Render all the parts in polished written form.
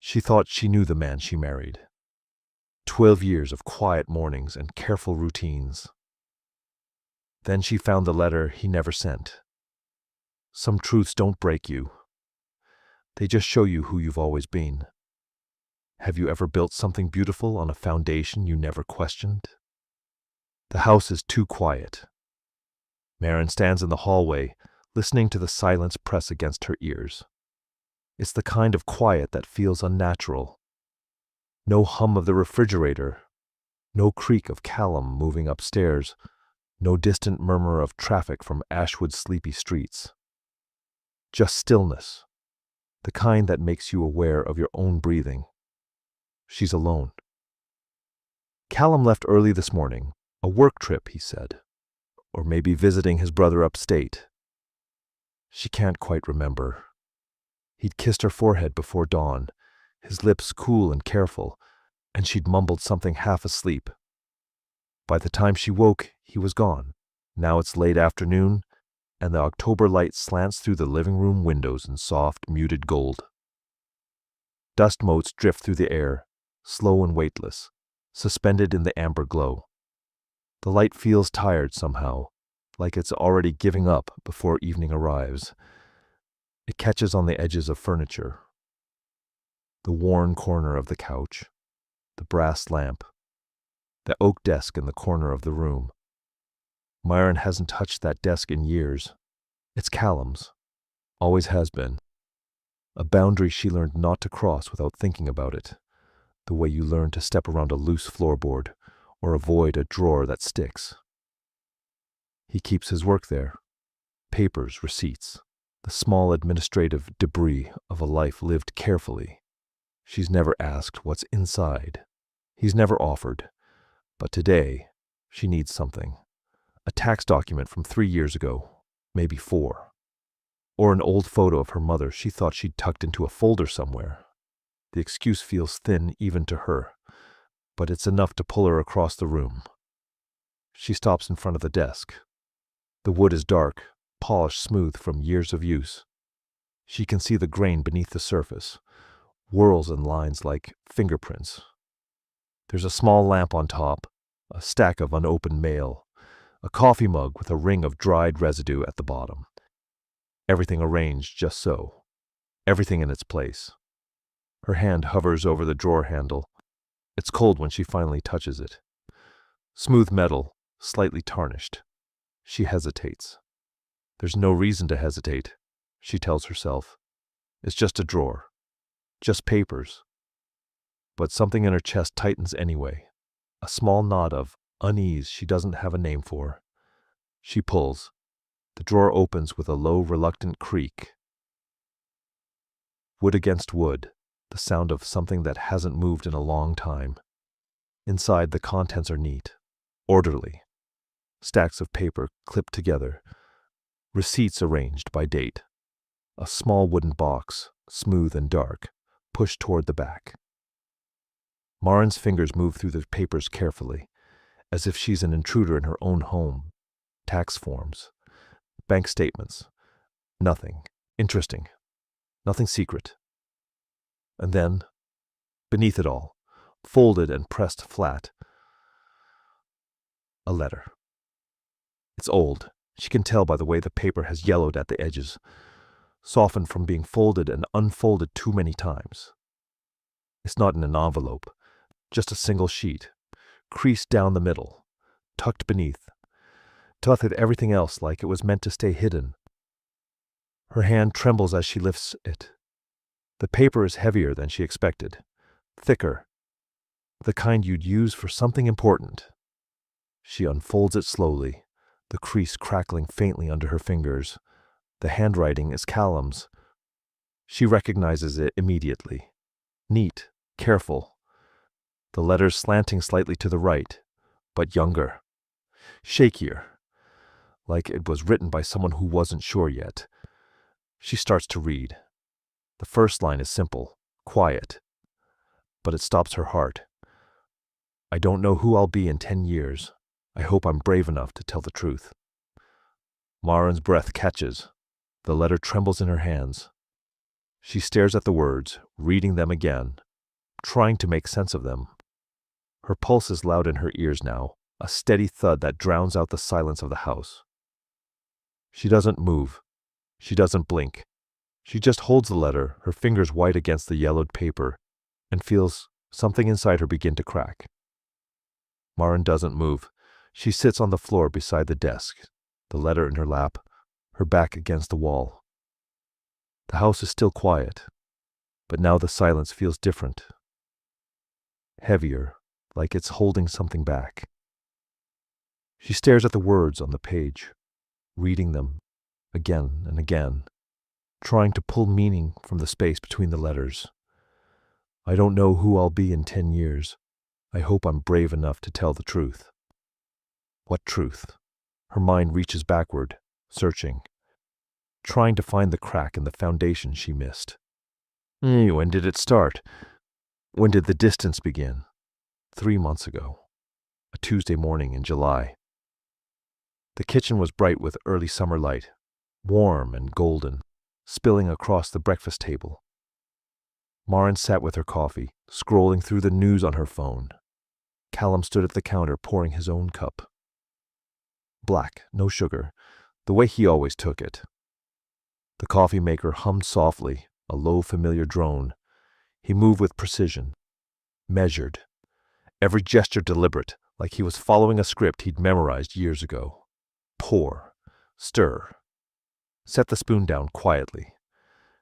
She thought she knew the man she married. 12 years of quiet mornings and careful routines. Then she found the letter he never sent. Some truths don't break you. They just show you who you've always been. Have you ever built something beautiful on a foundation you never questioned? The house is too quiet. Maren stands in the hallway, listening to the silence press against her ears. It's the kind of quiet that feels unnatural. No hum of the refrigerator, no creak of Callum moving upstairs, no distant murmur of traffic from Ashwood's sleepy streets. Just stillness, the kind that makes you aware of your own breathing. She's alone. Callum left early this morning, a work trip, he said, or maybe visiting his brother upstate. She can't quite remember. He'd kissed her forehead before dawn, his lips cool and careful, and she'd mumbled something half asleep. By the time she woke, he was gone. Now it's late afternoon, and the October light slants through the living room windows in soft, muted gold. Dust motes drift through the air, slow and weightless, suspended in the amber glow. The light feels tired somehow, like it's already giving up before evening arrives. It catches on the edges of furniture. The worn corner of the couch, the brass lamp, the oak desk in the corner of the room. Myron hasn't touched that desk in years. It's Callum's. Always has been. A boundary she learned not to cross without thinking about it, the way you learn to step around a loose floorboard or avoid a drawer that sticks. He keeps his work there. Papers, receipts, the small administrative debris of a life lived carefully. She's never asked what's inside. He's never offered. But today, she needs something. A tax document from 3 years ago, maybe 4. Or an old photo of her mother she thought she'd tucked into a folder somewhere. The excuse feels thin even to her, but it's enough to pull her across the room. She stops in front of the desk. The wood is dark, polished smooth from years of use. She can see the grain beneath the surface, whorls and lines like fingerprints. There's a small lamp on top, a stack of unopened mail, a coffee mug with a ring of dried residue at the bottom. Everything arranged just so. Everything in its place. Her hand hovers over the drawer handle. It's cold when she finally touches it. Smooth metal, slightly tarnished. She hesitates. There's no reason to hesitate, she tells herself. It's just a drawer. Just papers. But something in her chest tightens anyway. A small knot of unease she doesn't have a name for. She pulls. The drawer opens with a low, reluctant creak. Wood against wood, the sound of something that hasn't moved in a long time. Inside, the contents are neat, orderly. Stacks of paper clipped together. Receipts arranged by date. A small wooden box, smooth and dark, pushed toward the back. Marin's fingers move through the papers carefully, as if she's an intruder in her own home. Tax forms. Bank statements. Nothing interesting. Nothing secret. And then, beneath it all, folded and pressed flat, a letter. It's old. She can tell by the way the paper has yellowed at the edges, softened from being folded and unfolded too many times. It's not in an envelope, just a single sheet, creased down the middle, tucked beneath, tucked at everything else like it was meant to stay hidden. Her hand trembles as she lifts it. The paper is heavier than she expected, thicker, the kind you'd use for something important. She unfolds it slowly, the crease crackling faintly under her fingers. The handwriting is Callum's. She recognizes it immediately. Neat, careful. The letters slanting slightly to the right, but younger. Shakier. Like it was written by someone who wasn't sure yet. She starts to read. The first line is simple, quiet. But it stops her heart. I don't know who I'll be in 10 years. I hope I'm brave enough to tell the truth. Marin's breath catches. The letter trembles in her hands. She stares at the words, reading them again, trying to make sense of them. Her pulse is loud in her ears now, a steady thud that drowns out the silence of the house. She doesn't move. She doesn't blink. She just holds the letter, her fingers white against the yellowed paper, and feels something inside her begin to crack. Maren doesn't move. She sits on the floor beside the desk, the letter in her lap, her back against the wall. The house is still quiet, but now the silence feels different. Heavier, like it's holding something back. She stares at the words on the page, reading them again and again, trying to pull meaning from the space between the letters. I don't know who I'll be in 10 years. I hope I'm brave enough to tell the truth. What truth? Her mind reaches backward, searching, trying to find the crack in the foundation she missed. When did it start? When did the distance begin? 3 months ago. A Tuesday morning in July. The kitchen was bright with early summer light, warm and golden, spilling across the breakfast table. Maren sat with her coffee, scrolling through the news on her phone. Callum stood at the counter pouring his own cup. Black, no sugar, the way he always took it. The coffee maker hummed softly, a low familiar drone. He moved with precision, measured, every gesture deliberate, like he was following a script he'd memorized years ago. Pour, stir, set the spoon down quietly.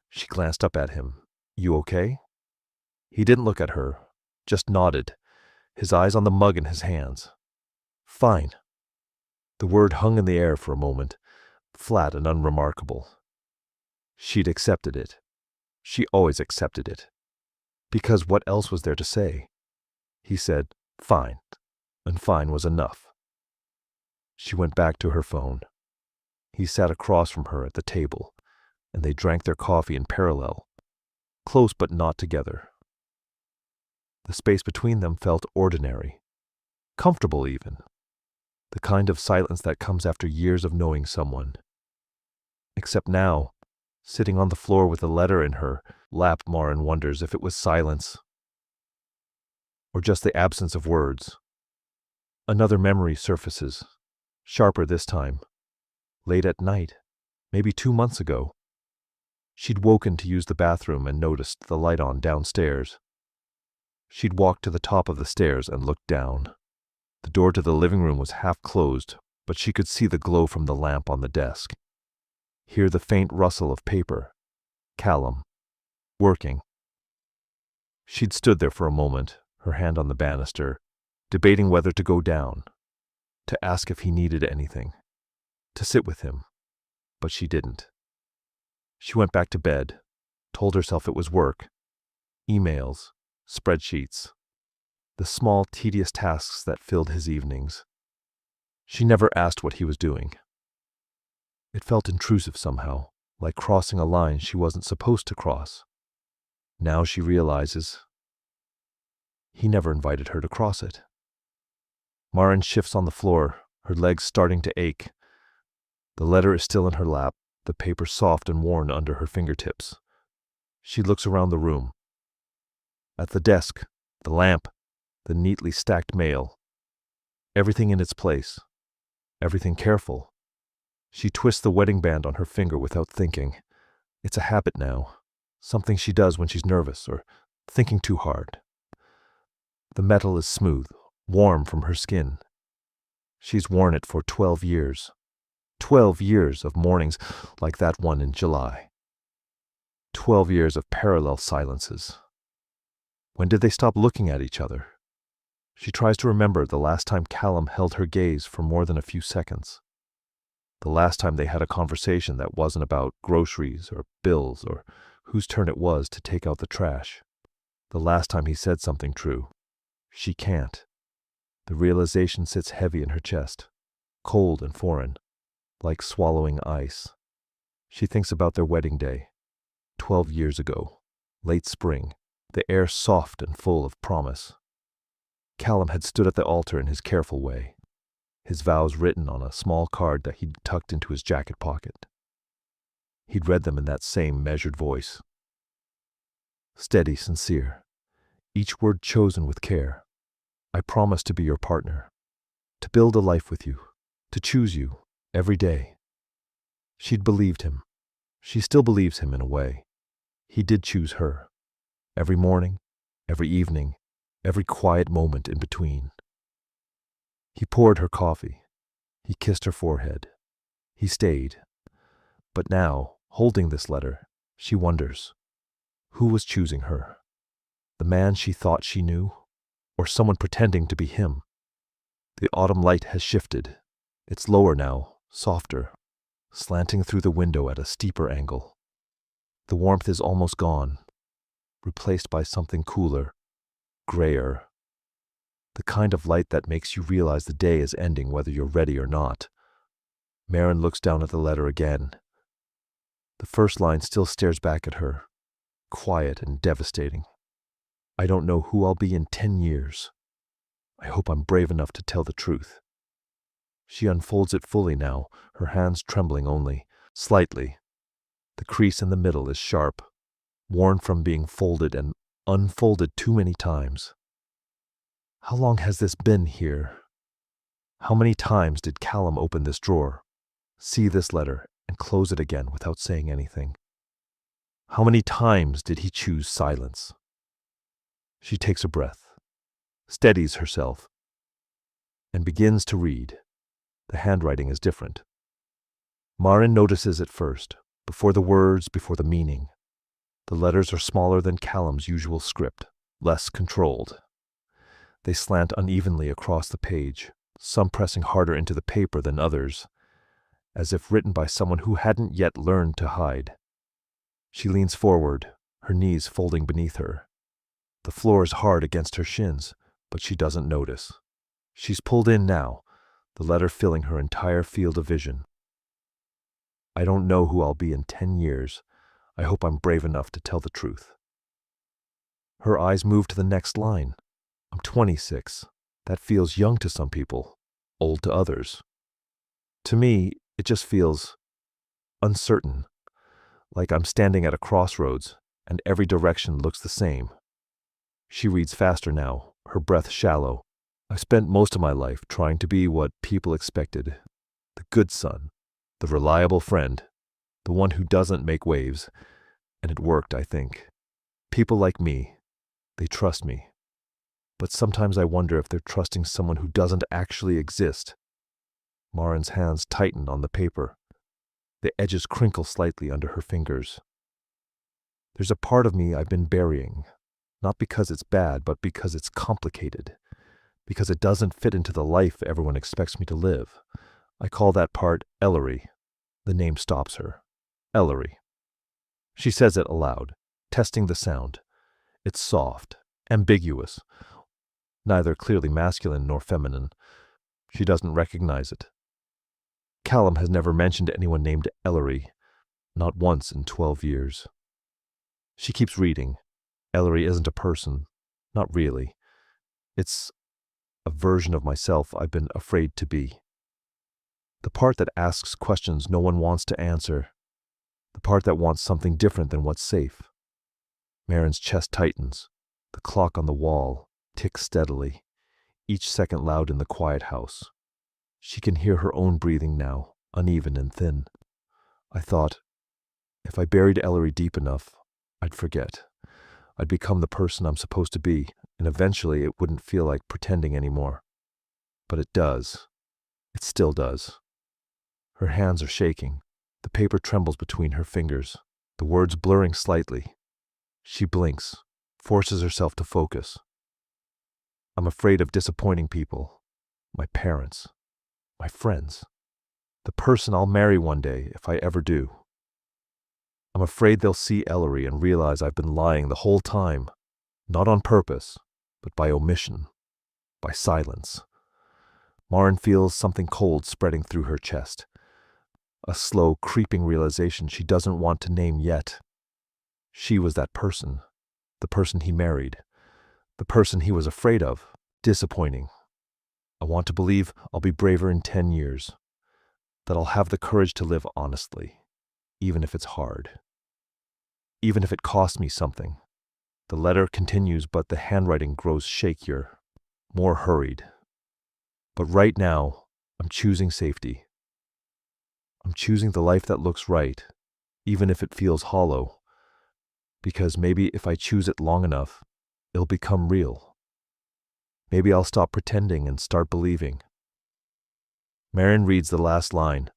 She glanced up at him. You okay? He didn't look at her, just nodded, his eyes on the mug in his hands. Fine. The word hung in the air for a moment, flat and unremarkable. She'd accepted it. She always accepted it. Because what else was there to say? He said, fine, and fine was enough. She went back to her phone. He sat across from her at the table, and they drank their coffee in parallel, close but not together. The space between them felt ordinary, comfortable even, the kind of silence that comes after years of knowing someone. Except now, sitting on the floor with a letter in her lap, Maren wonders if it was silence or just the absence of words. Another memory surfaces, sharper this time. Late at night, maybe 2 months ago. She'd woken to use the bathroom and noticed the light on downstairs. She'd walked to the top of the stairs and looked down. The door to the living room was half closed, but she could see the glow from the lamp on the desk. Hear the faint rustle of paper. Callum. Working. She'd stood there for a moment, her hand on the banister, debating whether to go down, to ask if he needed anything, to sit with him, but she didn't. She went back to bed, told herself it was work, emails, spreadsheets, the small, tedious tasks that filled his evenings. She never asked what he was doing. It felt intrusive somehow, like crossing a line she wasn't supposed to cross. Now she realizes he never invited her to cross it. Maren shifts on the floor, her legs starting to ache. The letter is still in her lap, the paper soft and worn under her fingertips. She looks around the room. At the desk, the lamp, the neatly stacked mail. Everything in its place. Everything careful. She twists the wedding band on her finger without thinking. It's a habit now, something she does when she's nervous or thinking too hard. The metal is smooth, warm from her skin. She's worn it for 12 years. 12 years of mornings like that one in July. 12 years of parallel silences. When did they stop looking at each other? She tries to remember the last time Callum held her gaze for more than a few seconds. The last time they had a conversation that wasn't about groceries or bills or whose turn it was to take out the trash. The last time he said something true. She can't. The realization sits heavy in her chest, cold and foreign, like swallowing ice. She thinks about their wedding day, 12 years ago, late spring, the air soft and full of promise. Callum had stood at the altar in his careful way, his vows written on a small card that he'd tucked into his jacket pocket. He'd read them in that same measured voice, steady, sincere, each word chosen with care. I promise to be your partner, to build a life with you, to choose you every day. She'd believed him. She still believes him in a way. He did choose her. Every morning, every evening, every quiet moment in between. He poured her coffee. He kissed her forehead. He stayed. But now, holding this letter, she wonders, who was choosing her? The man she thought she knew, or someone pretending to be him? The autumn light has shifted. It's lower now, softer, slanting through the window at a steeper angle. The warmth is almost gone, replaced by something cooler, grayer. The kind of light that makes you realize the day is ending whether you're ready or not. Maren looks down at the letter again. The first line still stares back at her, quiet and devastating. I don't know who I'll be in 10 years. I hope I'm brave enough to tell the truth. She unfolds it fully now, her hands trembling only, slightly. The crease in the middle is sharp, worn from being folded and unfolded too many times. How long has this been here? How many times did Callum open this drawer, see this letter, and close it again without saying anything? How many times did he choose silence? She takes a breath, steadies herself, and begins to read. The handwriting is different. Maren notices it first, before the words, before the meaning. The letters are smaller than Callum's usual script, less controlled. They slant unevenly across the page, some pressing harder into the paper than others, as if written by someone who hadn't yet learned to hide. She leans forward, her knees folding beneath her. The floor is hard against her shins, but she doesn't notice. She's pulled in now, the letter filling her entire field of vision. I don't know who I'll be in 10 years. I hope I'm brave enough to tell the truth. Her eyes move to the next line. I'm 26. That feels young to some people, old to others. To me, it just feels uncertain, like I'm standing at a crossroads and every direction looks the same. She reads faster now, her breath shallow. I've spent most of my life trying to be what people expected. The good son, the reliable friend, the one who doesn't make waves. And it worked, I think. People like me, they trust me. But sometimes I wonder if they're trusting someone who doesn't actually exist. Maren's hands tighten on the paper. The edges crinkle slightly under her fingers. There's a part of me I've been burying, not because it's bad, but because it's complicated, because it doesn't fit into the life everyone expects me to live. I call that part Ellery. The name stops her. Ellery. She says it aloud, testing the sound. It's soft, ambiguous, neither clearly masculine nor feminine. She doesn't recognize it. Callum has never mentioned anyone named Ellery, not once in 12 years. She keeps reading. Ellery isn't a person, not really. It's a version of myself I've been afraid to be. The part that asks questions no one wants to answer. The part that wants something different than what's safe. Maren's chest tightens. The clock on the wall ticks steadily, each second loud in the quiet house. She can hear her own breathing now, uneven and thin. I thought, if I buried Ellery deep enough, I'd forget. I'd become the person I'm supposed to be, and eventually it wouldn't feel like pretending anymore. But it does. It still does. Her hands are shaking. The paper trembles between her fingers, the words blurring slightly. She blinks, forces herself to focus. I'm afraid of disappointing people, my parents, my friends, the person I'll marry one day if I ever do. I'm afraid they'll see Ellery and realize I've been lying the whole time, not on purpose, but by omission, by silence. Maren feels something cold spreading through her chest, a slow, creeping realization she doesn't want to name yet. She was that person, the person he married, the person he was afraid of, disappointing. I want to believe I'll be braver in 10 years, that I'll have the courage to live honestly, even if it's hard, even if it costs me something. The letter continues, but the handwriting grows shakier, more hurried. But right now, I'm choosing safety. I'm choosing the life that looks right, even if it feels hollow. Because maybe if I choose it long enough, it'll become real. Maybe I'll stop pretending and start believing. Marion reads the last line,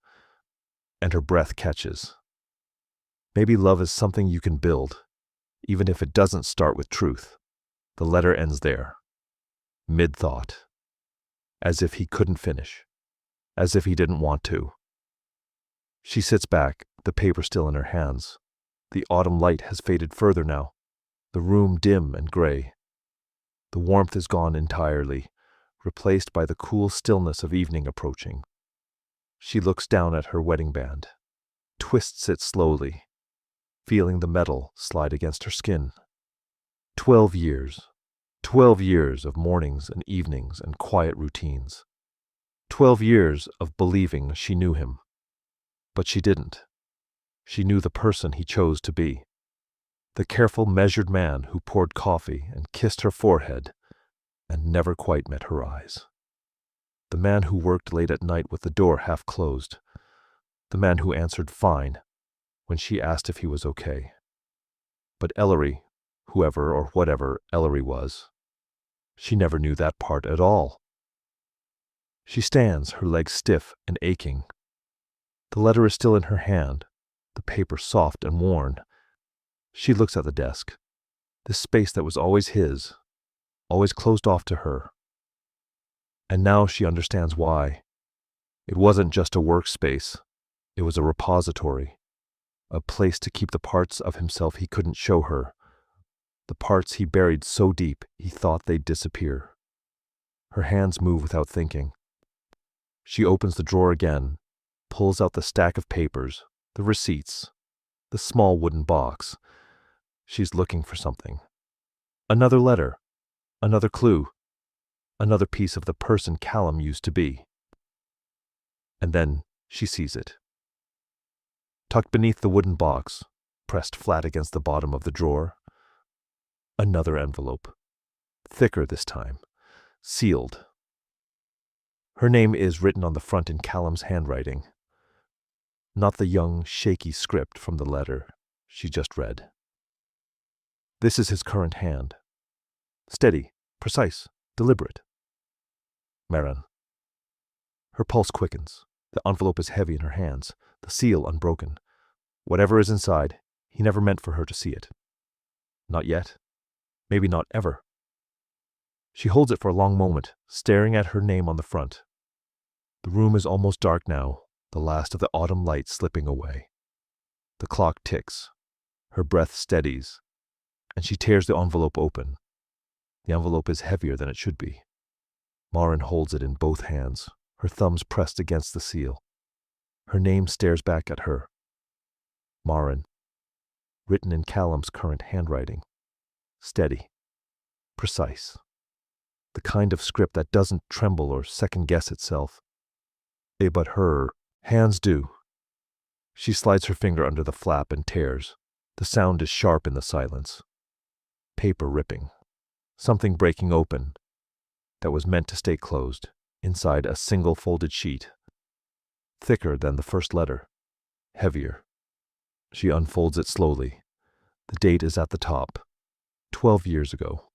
and her breath catches. Maybe love is something you can build, even if it doesn't start with truth. The letter ends there, mid-thought, as if he couldn't finish, as if he didn't want to. She sits back, the paper still in her hands. The autumn light has faded further now, the room dim and gray. The warmth is gone entirely, replaced by the cool stillness of evening approaching. She looks down at her wedding band, twists it slowly, feeling the metal slide against her skin. 12 years. 12 years of mornings and evenings and quiet routines. 12 years of believing she knew him. But she didn't. She knew the person he chose to be. The careful, measured man who poured coffee and kissed her forehead and never quite met her eyes. The man who worked late at night with the door half closed. The man who answered fine when she asked if he was okay. But Ellery, whoever or whatever Ellery was, she never knew that part at all. She stands, her legs stiff and aching. The letter is still in her hand, the paper soft and worn. She looks at the desk, this space that was always his, always closed off to her. And now she understands why. It wasn't just a workspace, it was a repository, a place to keep the parts of himself he couldn't show her, the parts he buried so deep he thought they'd disappear. Her hands move without thinking. She opens the drawer again, pulls out the stack of papers, the receipts, the small wooden box. She's looking for something. Another letter, another clue, another piece of the person Callum used to be. And then she sees it. Tucked beneath the wooden box, pressed flat against the bottom of the drawer, another envelope, thicker this time, sealed. Her name is written on the front in Callum's handwriting, not the young, shaky script from the letter she just read. This is his current hand. Steady, precise, deliberate. Marin. Her pulse quickens. The envelope is heavy in her hands, the seal unbroken. Whatever is inside, he never meant for her to see it. Not yet. Maybe not ever. She holds it for a long moment, staring at her name on the front. The room is almost dark now, the last of the autumn light slipping away. The clock ticks. Her breath steadies, and she tears the envelope open. The envelope is heavier than it should be. Marin holds it in both hands, her thumbs pressed against the seal. Her name stares back at her. Marin. Written in Callum's current handwriting. Steady. Precise. The kind of script that doesn't tremble or second-guess itself. But her hands do. She slides her finger under the flap and tears. The sound is sharp in the silence. Paper ripping. Something breaking open that was meant to stay closed, inside a single folded sheet. Thicker than the first letter. Heavier. She unfolds it slowly. The date is at the top. 12 years ago.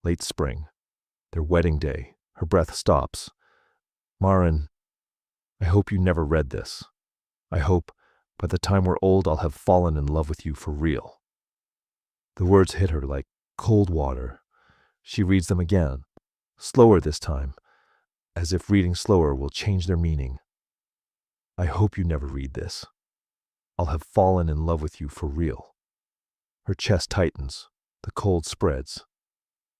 Late spring. Their wedding day. Her breath stops. Marin, I hope you never read this. I hope by the time we're old I'll have fallen in love with you for real. The words hit her like cold water. She reads them again, slower this time, as if reading slower will change their meaning. I hope you never read this. I'll have fallen in love with you for real. Her chest tightens, the cold spreads,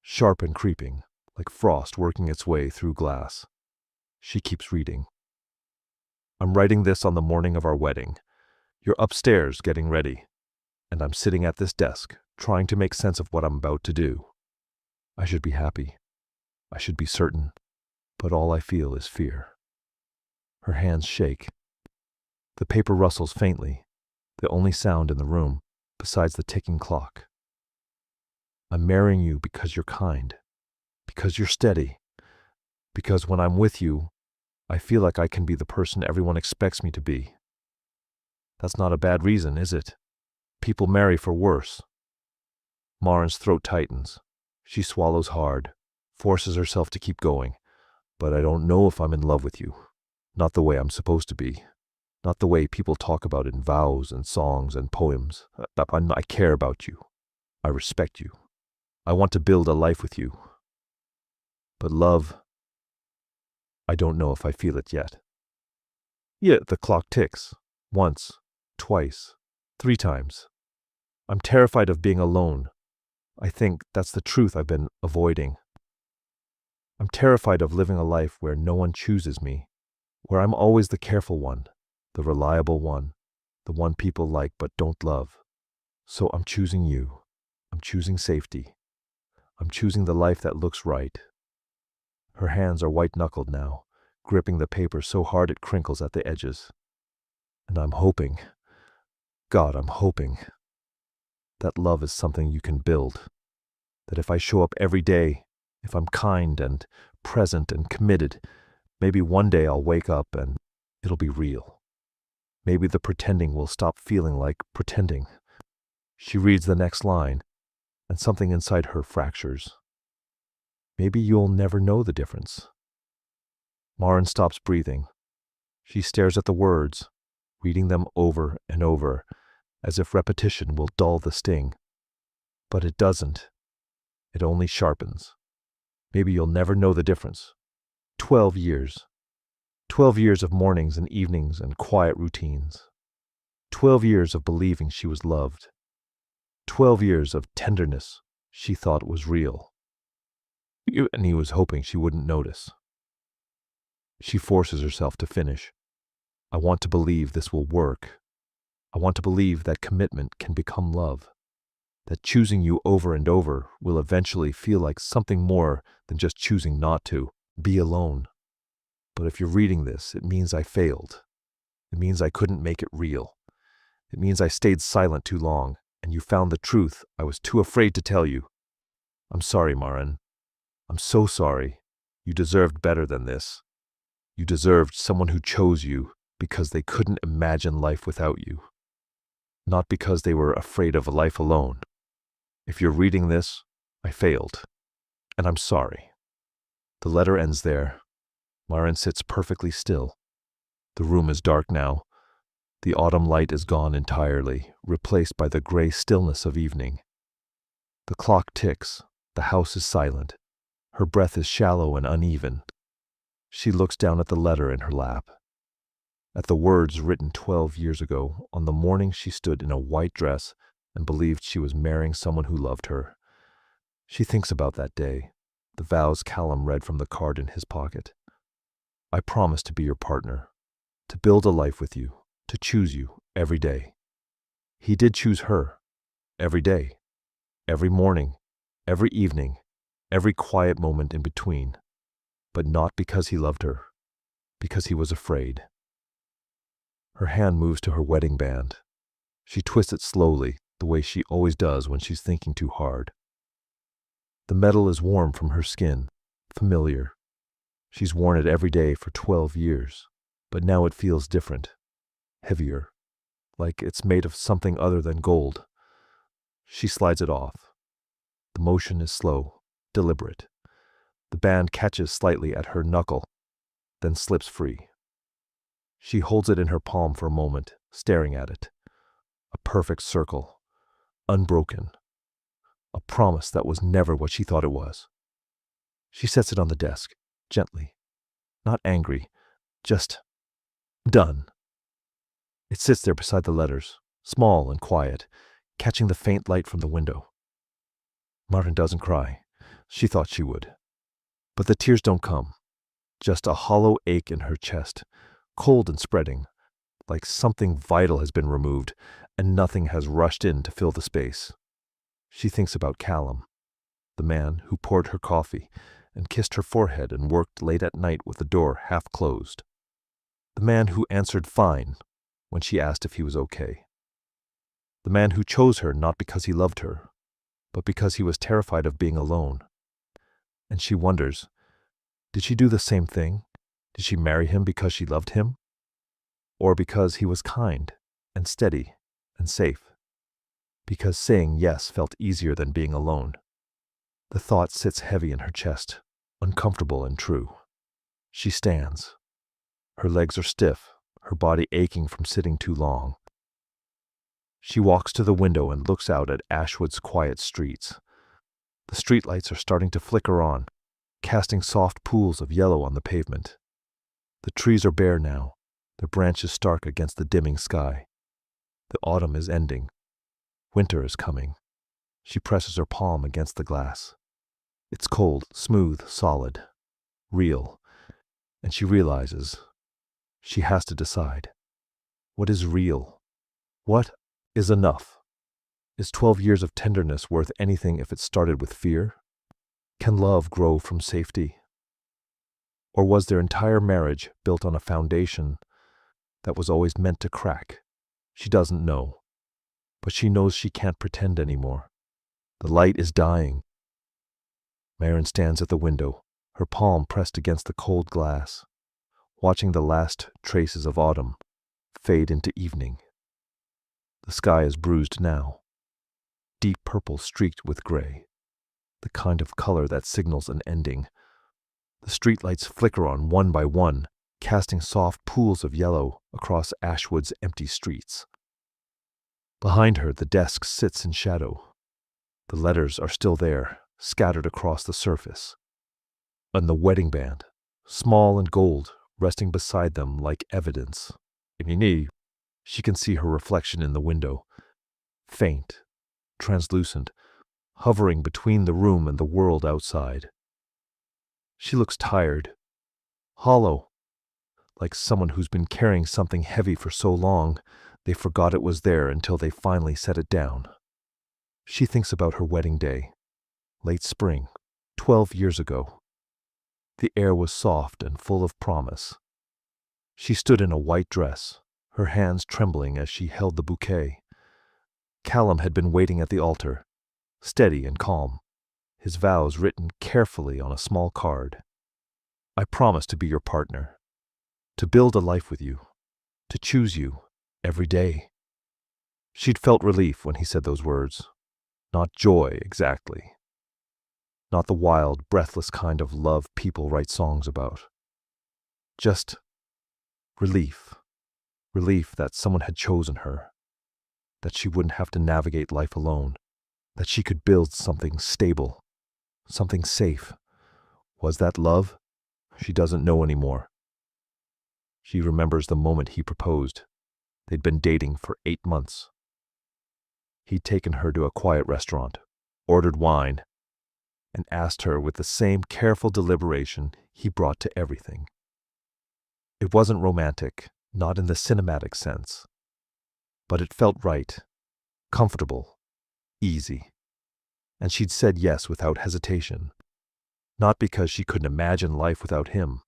sharp and creeping, like frost working its way through glass. She keeps reading. I'm writing this on the morning of our wedding. You're upstairs getting ready, and I'm sitting at this desk, trying to make sense of what I'm about to do. I should be happy. I should be certain, but all I feel is fear. Her hands shake. The paper rustles faintly, the only sound in the room, besides the ticking clock. I'm marrying you because you're kind, because you're steady, because when I'm with you, I feel like I can be the person everyone expects me to be. That's not a bad reason, is it? People marry for worse. Marin's throat tightens. She swallows hard, forces herself to keep going. But I don't know if I'm in love with you. Not the way I'm supposed to be. Not the way people talk about in vows and songs and poems. I care about you. I respect you. I want to build a life with you. But love, I don't know if I feel it yet. Yet the clock ticks. Once, twice, 3 times. I'm terrified of being alone. I think that's the truth I've been avoiding. I'm terrified of living a life where no one chooses me, where I'm always the careful one, the reliable one, the one people like but don't love. So I'm choosing you. I'm choosing safety. I'm choosing the life that looks right. Her hands are white-knuckled now, gripping the paper so hard it crinkles at the edges. And I'm hoping, God, I'm hoping, that love is something you can build. That if I show up every day, if I'm kind and present and committed, maybe one day I'll wake up and it'll be real. Maybe the pretending will stop feeling like pretending. She reads the next line, and something inside her fractures. Maybe you'll never know the difference. Marin stops breathing. She stares at the words, reading them over and over, as if repetition will dull the sting. But it doesn't. It only sharpens. Maybe you'll never know the difference. 12 years. 12 years of mornings and evenings and quiet routines. 12 years of believing she was loved. 12 years of tenderness she thought was real. And he was hoping she wouldn't notice. She forces herself to finish. I want to believe this will work. I want to believe that commitment can become love. That choosing you over and over will eventually feel like something more than just choosing not to be alone. But if you're reading this, it means I failed. It means I couldn't make it real. It means I stayed silent too long, and you found the truth I was too afraid to tell you. I'm sorry, Marin. I'm so sorry. You deserved better than this. You deserved someone who chose you because they couldn't imagine life without you. Not because they were afraid of a life alone. If you're reading this, I failed. And I'm sorry. The letter ends there. Marin sits perfectly still. The room is dark now. The autumn light is gone entirely, replaced by the gray stillness of evening. The clock ticks. The house is silent. Her breath is shallow and uneven. She looks down at the letter in her lap. At the words written 12 years ago, on the morning she stood in a white dress and believed she was marrying someone who loved her. She thinks about that day, the vows Callum read from the card in his pocket. I promise to be your partner, to build a life with you, to choose you every day. He did choose her, every day, every morning, every evening, every quiet moment in between, but not because he loved her, because he was afraid. Her hand moves to her wedding band. She twists it slowly, the way she always does when she's thinking too hard. The metal is warm from her skin, familiar. She's worn it every day for 12 years, but now it feels different, heavier, like it's made of something other than gold. She slides it off. The motion is slow, deliberate. The band catches slightly at her knuckle, then slips free. She holds it in her palm for a moment, staring at it. A perfect circle, unbroken. A promise that was never what she thought it was. She sets it on the desk, gently. Not angry, just done. It sits there beside the letters, small and quiet, catching the faint light from the window. Marin doesn't cry. She thought she would. But the tears don't come. Just a hollow ache in her chest, cold and spreading, like something vital has been removed and nothing has rushed in to fill the space. She thinks about Callum, the man who poured her coffee and kissed her forehead and worked late at night with the door half closed. The man who answered fine when she asked if he was okay. The man who chose her not because he loved her, but because he was terrified of being alone. And she wonders, did she do the same thing? Did she marry him because she loved him? Or because he was kind and steady and safe? Because saying yes felt easier than being alone? The thought sits heavy in her chest, uncomfortable and true. She stands. Her legs are stiff, her body aching from sitting too long. She walks to the window and looks out at Ashwood's quiet streets. The streetlights are starting to flicker on, casting soft pools of yellow on the pavement. The trees are bare now, their branches stark against the dimming sky. The autumn is ending. Winter is coming. She presses her palm against the glass. It's cold, smooth, solid, real, and she realizes she has to decide. What is real? What is enough? Is 12 years of tenderness worth anything if it started with fear? Can love grow from safety? Or was their entire marriage built on a foundation that was always meant to crack? She doesn't know, but she knows she can't pretend anymore. The light is dying. Maren stands at the window, her palm pressed against the cold glass, watching the last traces of autumn fade into evening. The sky is bruised now, deep purple streaked with gray, the kind of color that signals an ending. The streetlights flicker on one by one, casting soft pools of yellow across Ashwood's empty streets. Behind her, the desk sits in shadow. The letters are still there, scattered across the surface. And the wedding band, small and gold, resting beside them like evidence. Imini, she can see her reflection in the window, faint, translucent, hovering between the room and the world outside. She looks tired, hollow, like someone who's been carrying something heavy for so long they forgot it was there until they finally set it down. She thinks about her wedding day, late spring, 12 years ago. The air was soft and full of promise. She stood in a white dress, her hands trembling as she held the bouquet. Callum had been waiting at the altar, steady and calm, his vows written carefully on a small card. I promise to be your partner, to build a life with you, to choose you every day. She'd felt relief when he said those words. Not joy, exactly. Not the wild, breathless kind of love people write songs about. Just relief. Relief that someone had chosen her. That she wouldn't have to navigate life alone. That she could build something stable. Something safe. Was that love? She doesn't know anymore. She remembers the moment he proposed. They'd been dating for 8 months. He'd taken her to a quiet restaurant, ordered wine, and asked her with the same careful deliberation he brought to everything. It wasn't romantic, not in the cinematic sense, but it felt right, comfortable, easy. And she'd said yes without hesitation, not because she couldn't imagine life without him,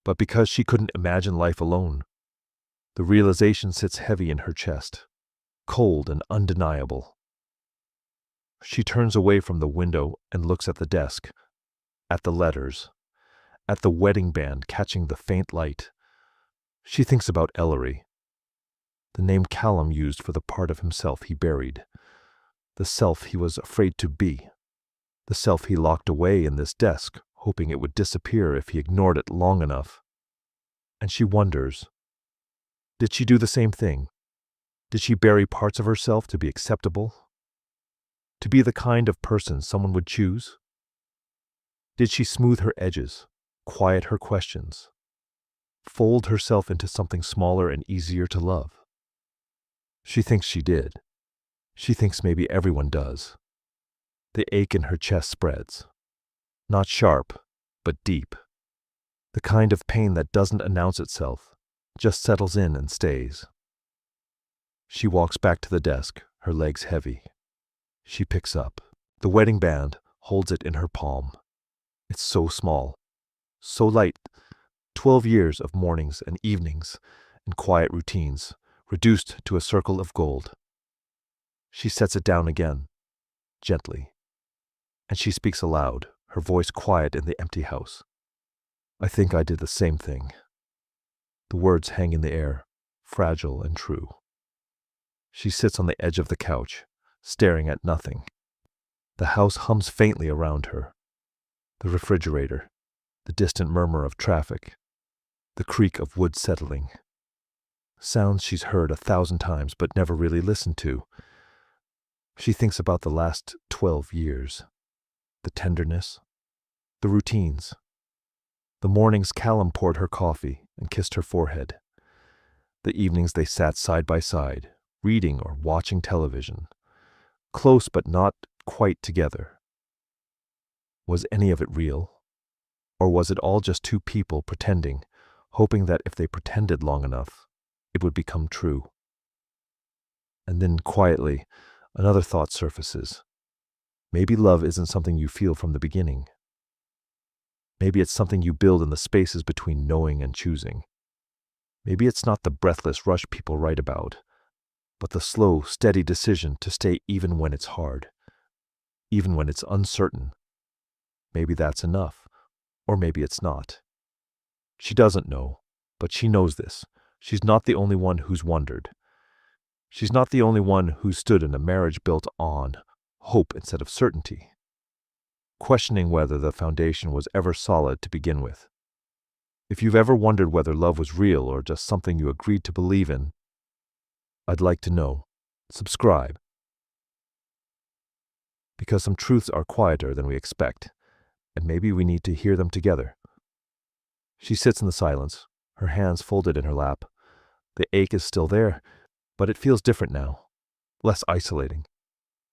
but because she couldn't imagine life alone. The realization sits heavy in her chest, cold and undeniable. She turns away from the window and looks at the desk, at the letters, at the wedding band catching the faint light. She thinks about Ellery, the name Callum used for the part of himself he buried, the self he was afraid to be, the self he locked away in this desk, hoping it would disappear if he ignored it long enough. And she wonders, did she do the same thing? Did she bury parts of herself to be acceptable? To be the kind of person someone would choose? Did she smooth her edges, quiet her questions, fold herself into something smaller and easier to love? She thinks she did. She thinks maybe everyone does. The ache in her chest spreads. Not sharp, but deep. The kind of pain that doesn't announce itself, just settles in and stays. She walks back to the desk, her legs heavy. She picks up. The wedding band, holds it in her palm. It's so small, so light. 12 years of mornings and evenings and quiet routines, reduced to a circle of gold. She sets it down again. gently. And she speaks aloud, her voice quiet in the empty house. I think I did the same thing. The words hang in the air, fragile and true. She sits on the edge of the couch, staring at nothing. The house hums faintly around her. The refrigerator, the distant murmur of traffic, the creak of wood settling. Sounds she's heard 1,000 times but never really listened to. She thinks about the last 12 years. The tenderness, the routines. The mornings Callum poured her coffee and kissed her forehead. The evenings they sat side by side, reading or watching television. Close but not quite together. Was any of it real? Or was it all just two people pretending, hoping that if they pretended long enough, it would become true? And then quietly, another thought surfaces. Maybe love isn't something you feel from the beginning. Maybe it's something you build in the spaces between knowing and choosing. Maybe it's not the breathless rush people write about, but the slow, steady decision to stay even when it's hard, even when it's uncertain. Maybe that's enough, or maybe it's not. She doesn't know, but she knows this. She's not the only one who's wondered. She's not the only one who stood in a marriage built on hope instead of certainty, questioning whether the foundation was ever solid to begin with. If you've ever wondered whether love was real or just something you agreed to believe in, I'd like to know. Subscribe. Because some truths are quieter than we expect, and maybe we need to hear them together. She sits in the silence, her hands folded in her lap. The ache is still there, but it feels different now, less isolating,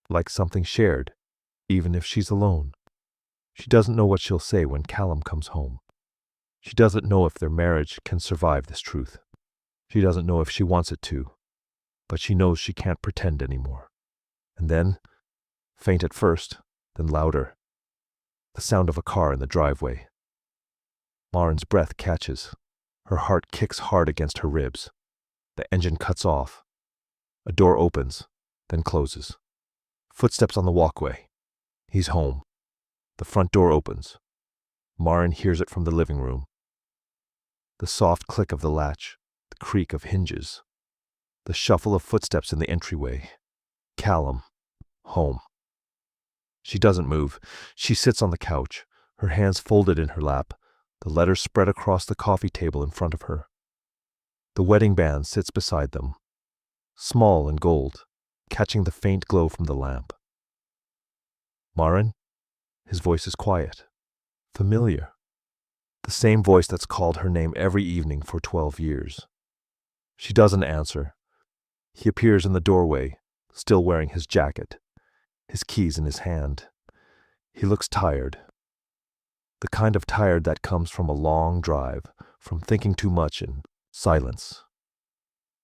like something shared, even if she's alone. She doesn't know what she'll say when Callum comes home. She doesn't know if their marriage can survive this truth. She doesn't know if she wants it to, but she knows she can't pretend anymore. And then, faint at first, then louder, the sound of a car in the driveway. Lauren's breath catches. Her heart kicks hard against her ribs. The engine cuts off. A door opens, then closes. Footsteps on the walkway. He's home. The front door opens. Maren hears it from the living room. The soft click of the latch, the creak of hinges, the shuffle of footsteps in the entryway. Callum, home. She doesn't move. She sits on the couch, her hands folded in her lap, the letters spread across the coffee table in front of her. The wedding band sits beside them, small and gold, catching the faint glow from the lamp. Maren? His voice is quiet, familiar. The same voice that's called her name every evening for 12 years. She doesn't answer. He appears in the doorway, still wearing his jacket, his keys in his hand. He looks tired. The kind of tired that comes from a long drive, from thinking too much in silence.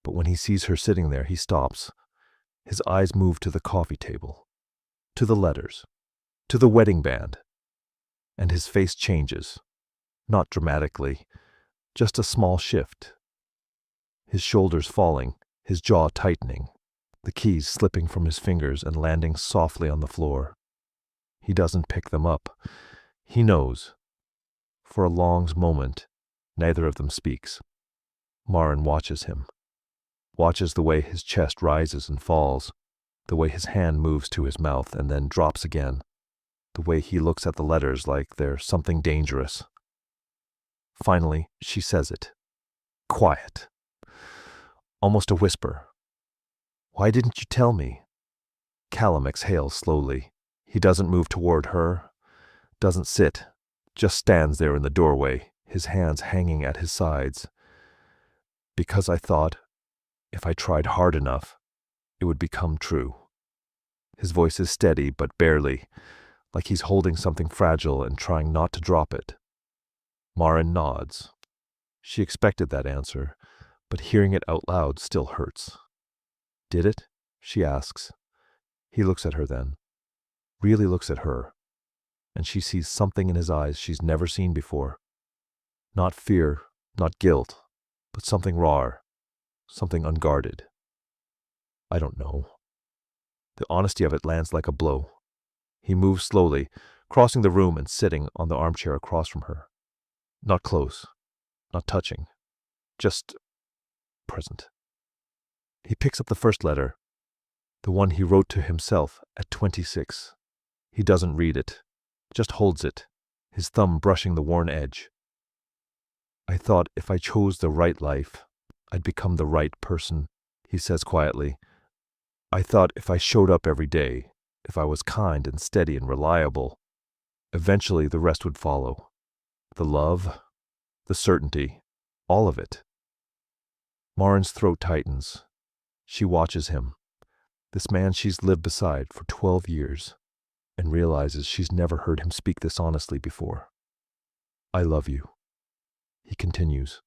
But when he sees her sitting there, he stops. His eyes move to the coffee table, to the letters, to the wedding band. And his face changes. Not dramatically, just a small shift. His shoulders falling, his jaw tightening, the keys slipping from his fingers and landing softly on the floor. He doesn't pick them up. He knows. For a long moment, neither of them speaks. Maren watches him, watches the way his chest rises and falls, the way his hand moves to his mouth and then drops again, the way he looks at the letters like they're something dangerous. Finally, she says it. Quiet. Almost a whisper. Why didn't you tell me? Callum exhales slowly. He doesn't move toward her, doesn't sit, just stands there in the doorway, his hands hanging at his sides. Because I thought, if I tried hard enough, it would become true. His voice is steady, but barely, like he's holding something fragile and trying not to drop it. Maren nods. She expected that answer, but hearing it out loud still hurts. Did it? She asks. He looks at her then, really looks at her, and she sees something in his eyes she's never seen before. Not fear, not guilt, but something raw, something unguarded. I don't know. The honesty of it lands like a blow. He moves slowly, crossing the room and sitting on the armchair across from her. Not close, not touching, just present. He picks up the first letter, the one he wrote to himself at 26. He doesn't read it, just holds it, his thumb brushing the worn edge. I thought if I chose the right life, I'd become the right person, he says quietly. I thought if I showed up every day, if I was kind and steady and reliable, eventually the rest would follow. The love, the certainty, all of it. Marin's throat tightens. She watches him, this man she's lived beside for 12 years, and realizes she's never heard him speak this honestly before. I love you, he continues,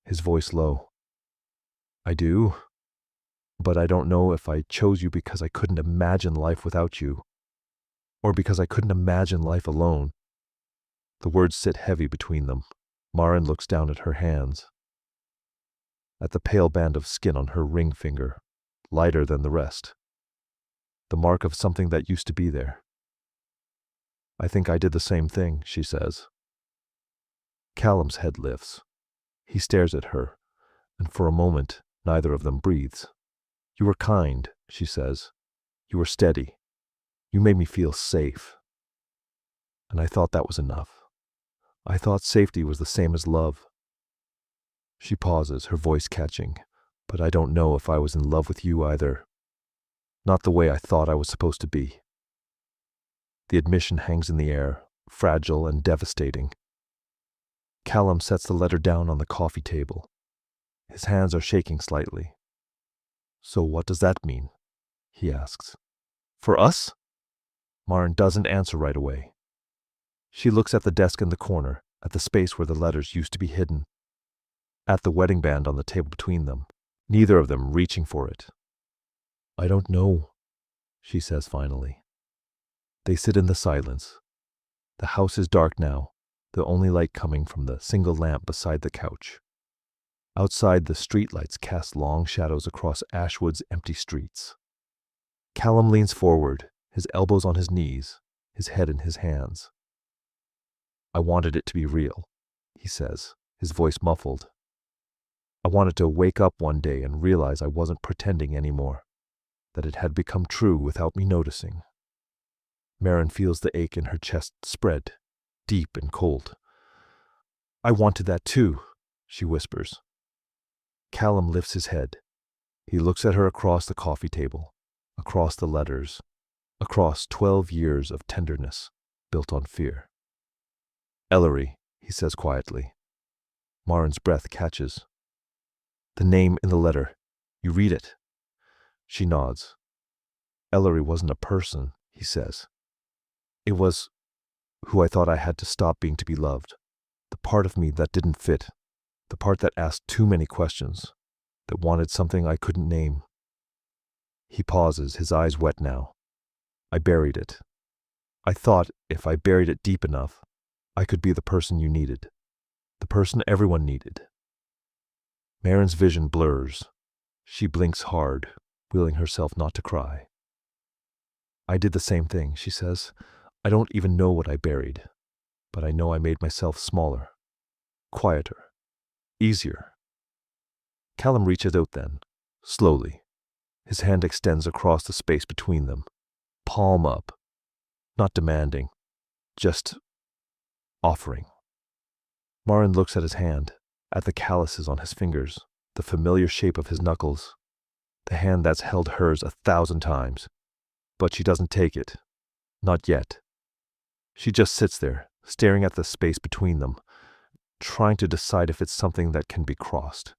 his voice low. I do, but I don't know if I chose you because I couldn't imagine life without you, or because I couldn't imagine life alone. The words sit heavy between them. Marin looks down at her hands, at the pale band of skin on her ring finger, lighter than the rest, the mark of something that used to be there. I think I did the same thing, she says. Callum's head lifts. He stares at her, and for a moment, neither of them breathes. You were kind, she says. You were steady. You made me feel safe. And I thought that was enough. I thought safety was the same as love. She pauses, her voice catching. But I don't know if I was in love with you either. Not the way I thought I was supposed to be. The admission hangs in the air, fragile and devastating. Callum sets the letter down on the coffee table. His hands are shaking slightly. So what does that mean? He asks. For us? Marin doesn't answer right away. She looks at the desk in the corner, at the space where the letters used to be hidden, at the wedding band on the table between them, neither of them reaching for it. I don't know, she says finally. They sit in the silence. The house is dark now, the only light coming from the single lamp beside the couch. Outside, the streetlights cast long shadows across Ashwood's empty streets. Callum leans forward, his elbows on his knees, his head in his hands. I wanted it to be real, he says, his voice muffled. I wanted to wake up one day and realize I wasn't pretending anymore, that it had become true without me noticing. Marin feels the ache in her chest spread, deep and cold. I wanted that too, she whispers. Callum lifts his head. He looks at her across the coffee table, across the letters, across 12 years of tenderness built on fear. Ellery, he says quietly. Marin's breath catches. The name in the letter. You read it. She nods. Ellery wasn't a person, he says. It was who I thought I had to stop being to be loved. The part of me that didn't fit. The part that asked too many questions. That wanted something I couldn't name. He pauses, his eyes wet now. I buried it. I thought if I buried it deep enough, I could be the person you needed. The person everyone needed. Marin's vision blurs. She blinks hard, willing herself not to cry. I did the same thing, she says. I don't even know what I buried, but I know I made myself smaller, quieter, easier. Callum reaches out then, slowly. His hand extends across the space between them, palm up, not demanding, just offering. Marin looks at his hand, at the calluses on his fingers, the familiar shape of his knuckles, the hand that's held hers 1,000 times. But she doesn't take it. Not yet. She just sits there, staring at the space between them, trying to decide if it's something that can be crossed.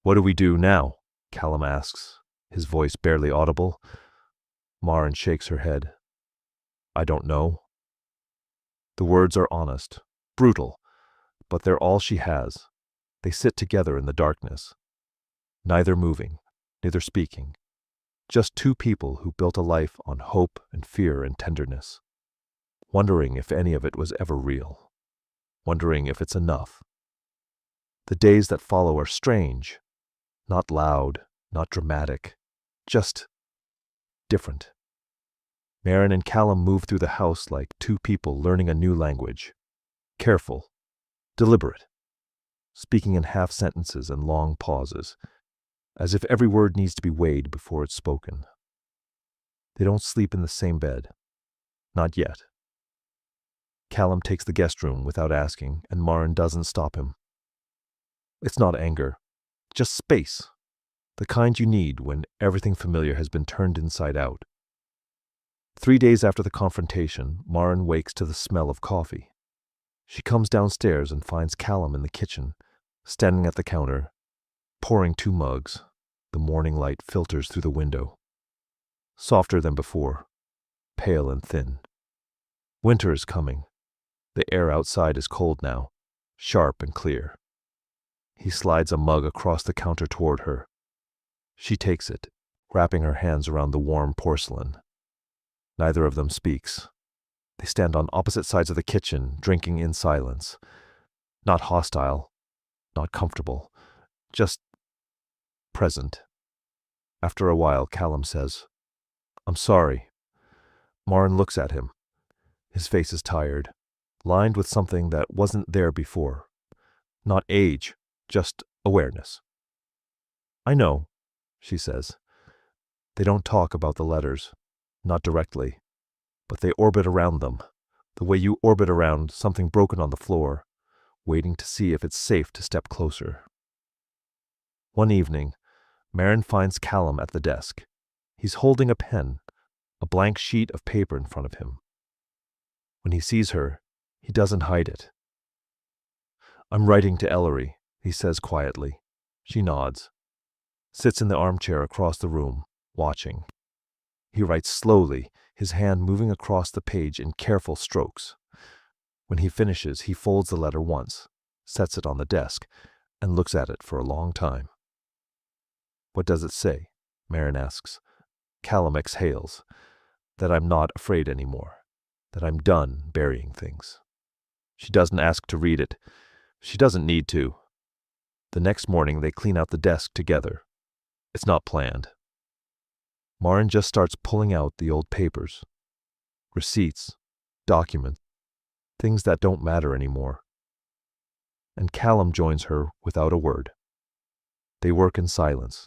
What do we do now? Callum asks, his voice barely audible. Marin shakes her head. I don't know. The words are honest, brutal, but they're all she has. They sit together in the darkness, neither moving, neither speaking. Just two people who built a life on hope and fear and tenderness, wondering if any of it was ever real, wondering if it's enough. The days that follow are strange, not loud, not dramatic, just different. Maren and Callum move through the house like two people learning a new language. Careful, deliberate, speaking in half sentences and long pauses, as if every word needs to be weighed before it's spoken. They don't sleep in the same bed. Not yet. Callum takes the guest room without asking, and Maren doesn't stop him. It's not anger, just space, the kind you need when everything familiar has been turned inside out. 3 days after the confrontation, Maren wakes to the smell of coffee. She comes downstairs and finds Callum in the kitchen, standing at the counter, pouring 2 mugs. The morning light filters through the window. Softer than before, pale and thin. Winter is coming. The air outside is cold now, sharp and clear. He slides a mug across the counter toward her. She takes it, wrapping her hands around the warm porcelain. Neither of them speaks. They stand on opposite sides of the kitchen, drinking in silence. Not hostile, not comfortable, just present. After a while, Callum says, "I'm sorry." Maren looks at him. His face is tired, lined with something that wasn't there before. Not age, just awareness. "I know," she says. They don't talk about the letters, not directly, but they orbit around them, the way you orbit around something broken on the floor, waiting to see if it's safe to step closer. One evening, Maren finds Callum at the desk. He's holding a pen, a blank sheet of paper in front of him. When he sees her, he doesn't hide it. "I'm writing to Ellery," he says quietly. She nods, sits in the armchair across the room, watching. He writes slowly, his hand moving across the page in careful strokes. When he finishes, he folds the letter once, sets it on the desk, and looks at it for a long time. "What does it say?" Maren asks. Callum exhales. "That I'm not afraid anymore. That I'm done burying things." She doesn't ask to read it. She doesn't need to. The next morning, they clean out the desk together. It's not planned. Maren just starts pulling out the old papers. Receipts, documents, things that don't matter anymore. And Callum joins her without a word. They work in silence,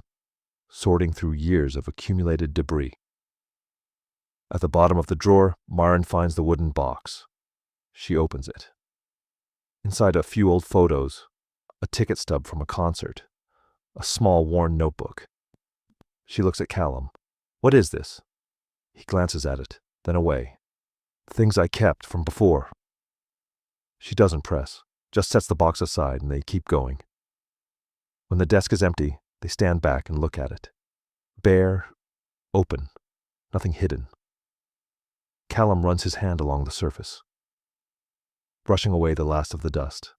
sorting through years of accumulated debris. At the bottom of the drawer, Maren finds the wooden box. She opens it. Inside a few old photos, a ticket stub from a concert, a small worn notebook. She looks at Callum. "What is this?" He glances at it, then away. "Things I kept from before." She doesn't press, just sets the box aside and they keep going. When the desk is empty, they stand back and look at it. Bare, open, nothing hidden. Callum runs his hand along the surface, brushing away the last of the dust.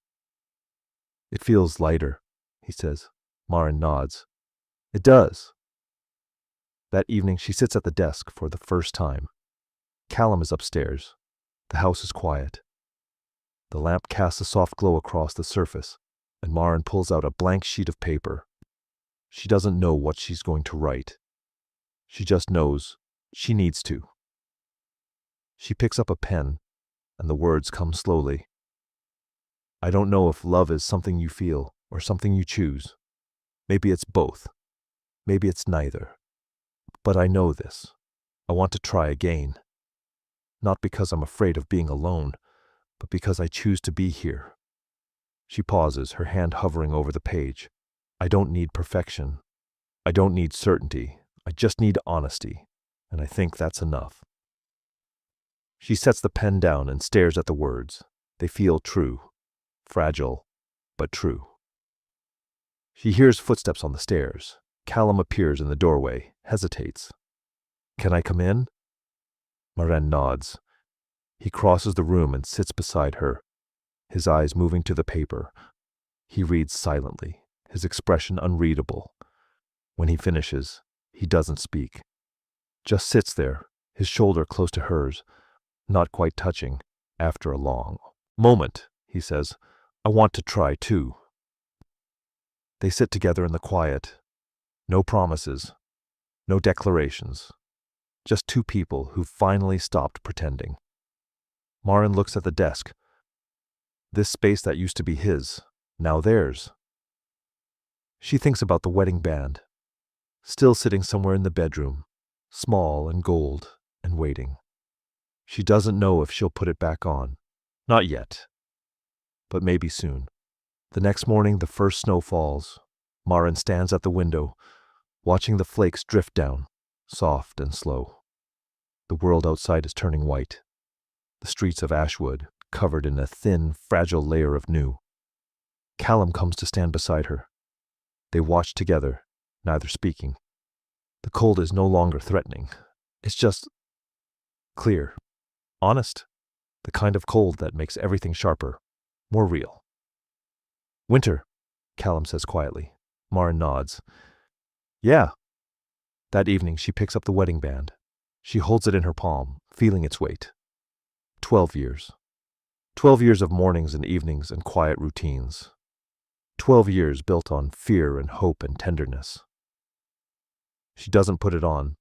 "It feels lighter," he says. Maren nods. "It does." That evening, she sits at the desk for the first time. Callum is upstairs. The house is quiet. The lamp casts a soft glow across the surface, and Maren pulls out a blank sheet of paper. She doesn't know what she's going to write. She just knows she needs to. She picks up a pen, and the words come slowly. "I don't know if love is something you feel or something you choose. Maybe it's both. Maybe it's neither. But I know this. I want to try again. Not because I'm afraid of being alone, but because I choose to be here." She pauses, her hand hovering over the page. "I don't need perfection. I don't need certainty. I just need honesty. And I think that's enough." She sets the pen down and stares at the words. They feel true. Fragile, but true. She hears footsteps on the stairs. Callum appears in the doorway, hesitates. "Can I come in?" Maren nods. He crosses the room and sits beside her, his eyes moving to the paper. He reads silently, his expression unreadable. When he finishes, he doesn't speak. Just sits there, his shoulder close to hers, not quite touching. After a long moment, he says, "I want to try too." They sit together in the quiet. No promises, no declarations, Just two people who finally stopped pretending. Maren looks at the desk. This space that used to be his, now theirs. She thinks about the wedding band, still sitting somewhere in the bedroom, small and gold, and waiting. She doesn't know if she'll put it back on. Not yet. But maybe soon. The next morning, the first snow falls. Maren stands at the window, watching the flakes drift down, soft and slow. The world outside is turning white. The streets of Ashwood, covered in a thin, fragile layer of new. Callum comes to stand beside her. They watch together, neither speaking. The cold is no longer threatening. It's just clear, honest, the kind of cold that makes everything sharper, more real. "Winter," Callum says quietly. Maren nods. "Yeah." That evening she picks up the wedding band. She holds it in her palm, feeling its weight. 12 years. 12 years of mornings and evenings and quiet routines. 12 years built on fear and hope and tenderness. She doesn't put it on,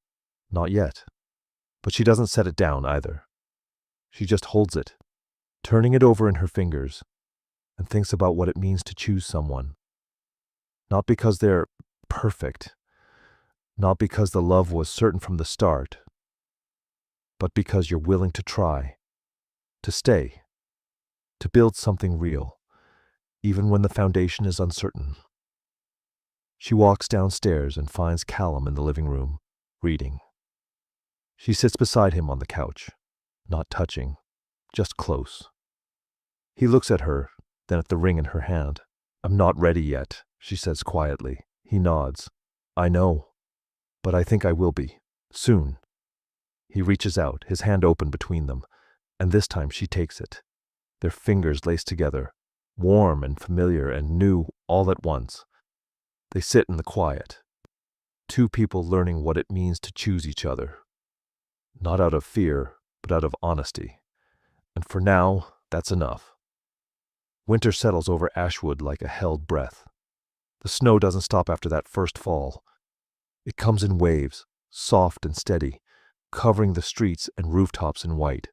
not yet. But she doesn't set it down either. She just holds it, turning it over in her fingers, and thinks about what it means to choose someone. Not because they're perfect, not because the love was certain from the start, but because you're willing to try, to stay, to build something real, even when the foundation is uncertain. She walks downstairs and finds Callum in the living room, reading. She sits beside him on the couch, not touching, just close. He looks at her, then at the ring in her hand. "I'm not ready yet," she says quietly. He nods. "I know, but I think I will be, soon." He reaches out, his hand open between them, and this time she takes it. Their fingers laced together, warm and familiar and new all at once. They sit in the quiet, two people learning what it means to choose each other. Not out of fear, but out of honesty. And for now, that's enough. Winter settles over Ashwood like a held breath. The snow doesn't stop after that first fall. It comes in waves, soft and steady, covering the streets and rooftops in white.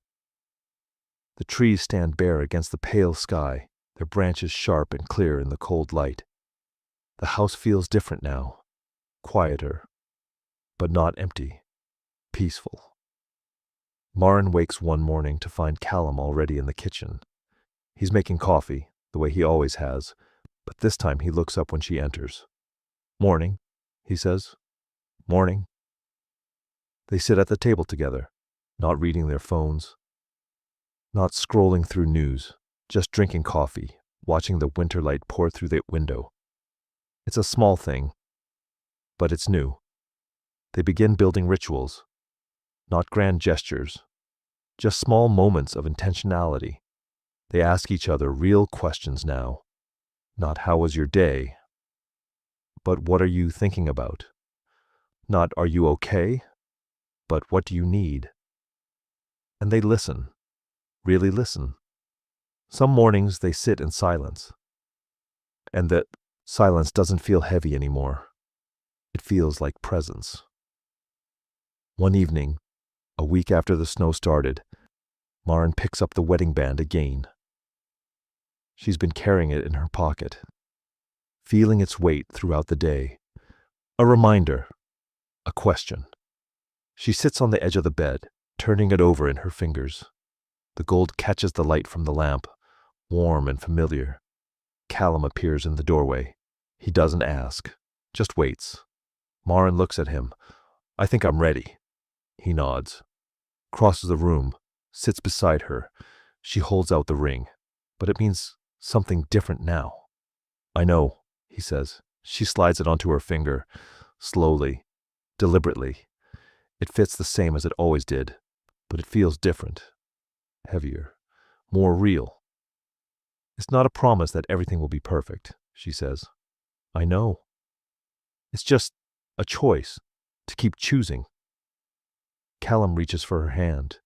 The trees stand bare against the pale sky, their branches sharp and clear in the cold light. The house feels different now, quieter, but not empty, peaceful. Maren wakes one morning to find Callum already in the kitchen. He's making coffee, the way he always has, but this time he looks up when she enters. "Morning," he says. "Morning." They sit at the table together, not reading their phones, not scrolling through news, just drinking coffee, watching the winter light pour through the window. It's a small thing, but it's new. They begin building rituals, not grand gestures, just small moments of intentionality. They ask each other real questions now. Not "how was your day?" but "what are you thinking about?" Not "are you okay?" but "what do you need?" And they listen, really listen. Some mornings they sit in silence, and that silence doesn't feel heavy anymore. It feels like presence. One evening, a week after the snow started, Maren picks up the wedding band again. She's been carrying it in her pocket, feeling its weight throughout the day. A reminder, a question. She sits on the edge of the bed, turning it over in her fingers. The gold catches the light from the lamp, warm and familiar. Callum appears in the doorway. He doesn't ask, just waits. Maren looks at him. "I think I'm ready." He nods, crosses the room, sits beside her. She holds out the ring, but it means something different now. "I know," he says. She slides it onto her finger, slowly, deliberately. It fits the same as it always did, but it feels different, heavier, more real. "It's not a promise that everything will be perfect," she says. "I know. It's just a choice, to keep choosing." Callum reaches for her hand,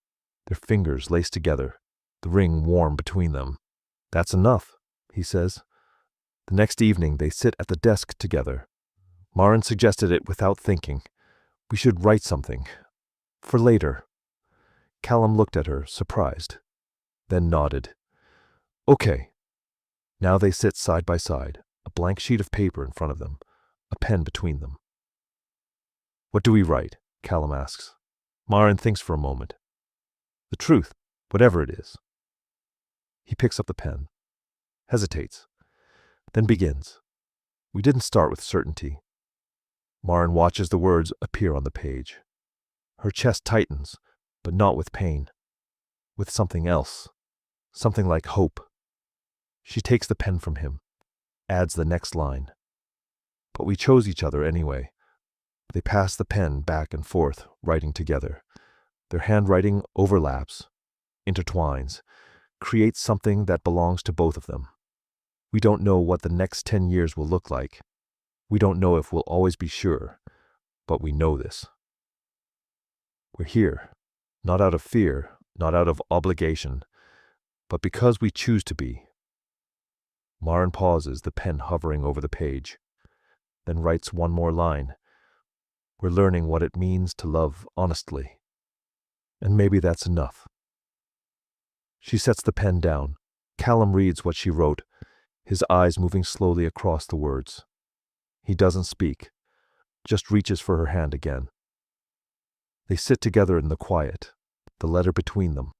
their fingers laced together, the ring warm between them. "That's enough," he says. The next evening they sit at the desk together. Maren suggested it without thinking. "We should write something. For later. Callum looked at her, surprised, then nodded. Okay. Now they sit side by side, a blank sheet of paper in front of them, a pen between them. What do we write? Callum asks. Maren thinks for a moment. The truth, whatever it is. He picks up the pen, hesitates, then begins. We didn't start with certainty. Maren watches the words appear on the page. Her chest tightens, but not with pain. With something else. Something like hope. She takes the pen from him, adds the next line. But we chose each other anyway. They pass the pen back and forth, writing together. Their handwriting overlaps, intertwines, creates something that belongs to both of them. We don't know what the next 10 years will look like. We don't know if we'll always be sure, but we know this. We're here, not out of fear, not out of obligation, but because we choose to be. Maren pauses, the pen hovering over the page, then writes one more line. We're learning what it means to love honestly. And maybe that's enough. She sets the pen down. Callum reads what she wrote, his eyes moving slowly across the words. He doesn't speak, just reaches for her hand again. They sit together in the quiet, the letter between them.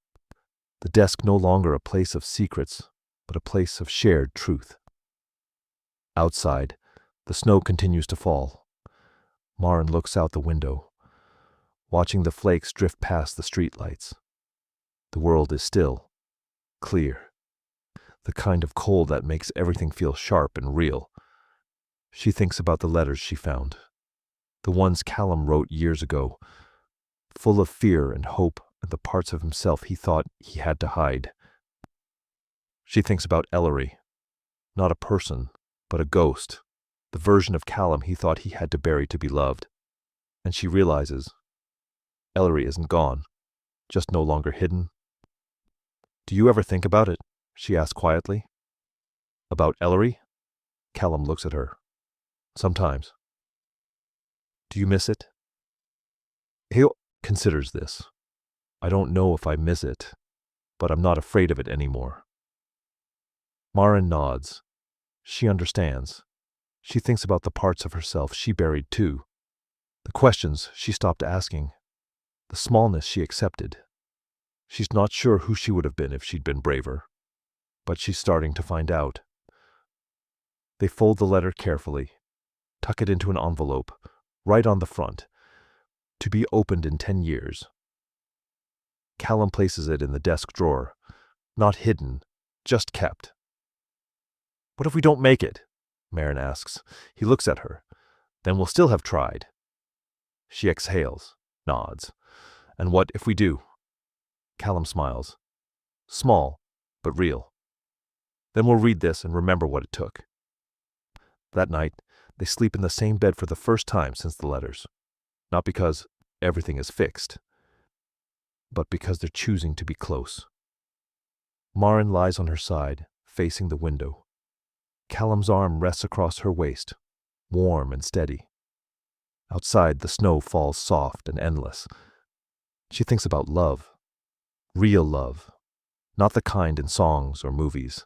The desk no longer a place of secrets, but a place of shared truth. Outside, the snow continues to fall. Maren looks out the window, watching the flakes drift past the streetlights. The world is still, clear, the kind of cold that makes everything feel sharp and real. She thinks about the letters she found, the ones Callum wrote years ago, full of fear and hope and the parts of himself he thought he had to hide. She thinks about Ellery, not a person, but a ghost, the version of Callum he thought he had to bury to be loved. And she realizes Ellery isn't gone, just no longer hidden. Do you ever think about it? She asks quietly. About Ellery? Callum looks at her. Sometimes. Do you miss it? Hale considers this. I don't know if I miss it, but I'm not afraid of it anymore. Maren nods. She understands. She thinks about the parts of herself she buried too. The questions she stopped asking. The smallness she accepted. She's not sure who she would have been if she'd been braver, but she's starting to find out. They fold the letter carefully, tuck it into an envelope, right on the front, to be opened in 10 years. Callum places it in the desk drawer, not hidden, just kept. What if we don't make it? Maren asks. He looks at her. Then we'll still have tried. She exhales, nods. And what if we do? Callum smiles. Small, but real. Then we'll read this and remember what it took. That night, they sleep in the same bed for the first time since the letters. Not because everything is fixed, but because they're choosing to be close. Maren lies on her side, facing the window. Callum's arm rests across her waist, warm and steady. Outside, the snow falls soft and endless. She thinks about love. Real love. Not the kind in songs or movies.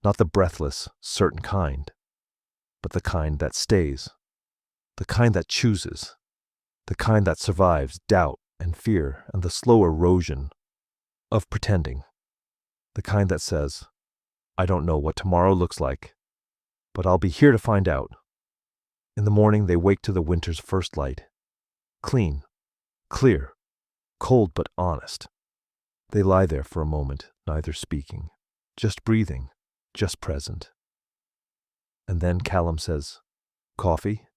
Not the breathless, certain kind. But the kind that stays. The kind that chooses. The kind that survives doubt and fear and the slow erosion of pretending. The kind that says, I don't know what tomorrow looks like, but I'll be here to find out. In the morning, they wake to the winter's first light. Clean, clear, cold but honest. They lie there for a moment, neither speaking, just breathing, just present. And then Callum says, Coffee?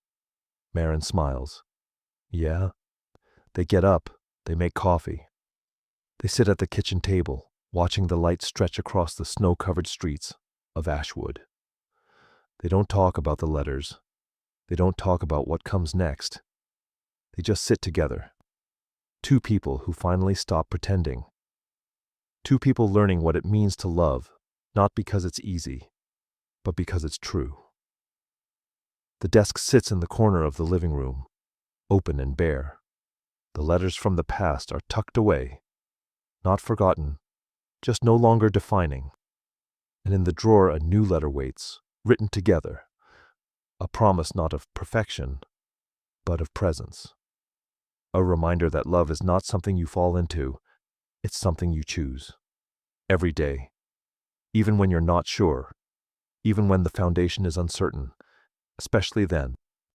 Maren smiles. Yeah. They get up, they make coffee. They sit at the kitchen table, watching the light stretch across the snow-covered streets of Ashwood. They don't talk about the letters. They don't talk about what comes next. They just sit together. Two people who finally stop pretending. Two people learning what it means to love, not because it's easy, but because it's true. The desk sits in the corner of the living room, open and bare. The letters from the past are tucked away, not forgotten, just no longer defining. And in the drawer a new letter waits, written together, a promise not of perfection, but of presence. A reminder that love is not something you fall into, it's something you choose. Every day. Even when you're not sure, even when the foundation is uncertain, especially then.